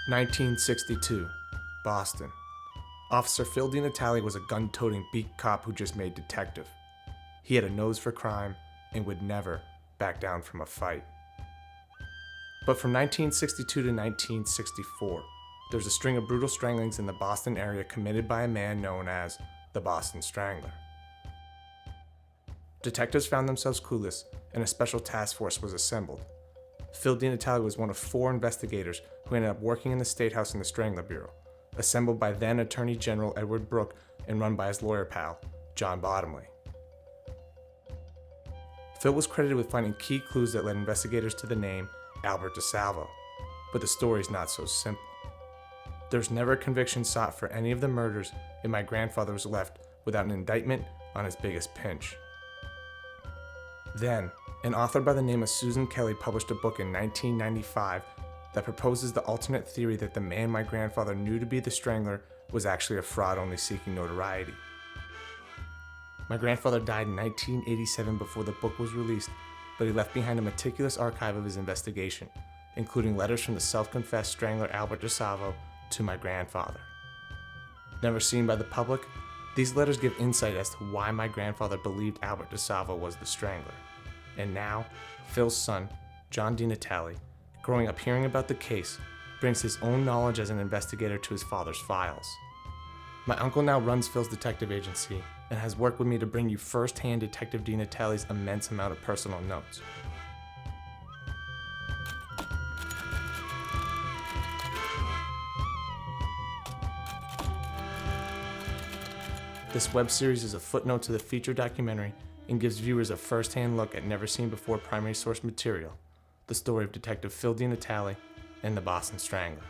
1962, Boston. Officer Phil DiNatale was a gun-toting beat cop who just made detective. He had a nose for crime and would never back down from a fight. But from 1962 to 1964, there was a string of brutal stranglings in the Boston area committed by a man known as the Boston Strangler. Detectives found themselves clueless, and a special task force was assembled. Phil DiNatale was one of 4 investigators who ended up working in the State House in the Strangler Bureau, assembled by then Attorney General Edward Brooke and run by his lawyer pal, John Bottomley. Phil was credited with finding key clues that led investigators to the name Albert DeSalvo, but the story's not so simple. There's never a conviction sought for any of the murders, and my grandfather was left without an indictment on his biggest pinch. Then, an author by the name of Susan Kelly published a book in 1995 that proposes the alternate theory that the man my grandfather knew to be the Strangler was actually a fraud only seeking notoriety. My grandfather died in 1987 before the book was released, but he left behind a meticulous archive of his investigation, including letters from the self-confessed Strangler Albert DeSalvo to my grandfather. Never seen by the public, these letters give insight as to why my grandfather believed Albert DeSalvo was the Strangler. And now, Phil's son, John DiNatale, growing up hearing about the case, brings his own knowledge as an investigator to his father's files. My uncle now runs Phil's detective agency and has worked with me to bring you first-hand Detective DiNatale's immense amount of personal notes. This web series is a footnote to the feature documentary and gives viewers a first-hand look at never-seen-before primary source material, the story of Detective Phil DiNatale and the Boston Strangler.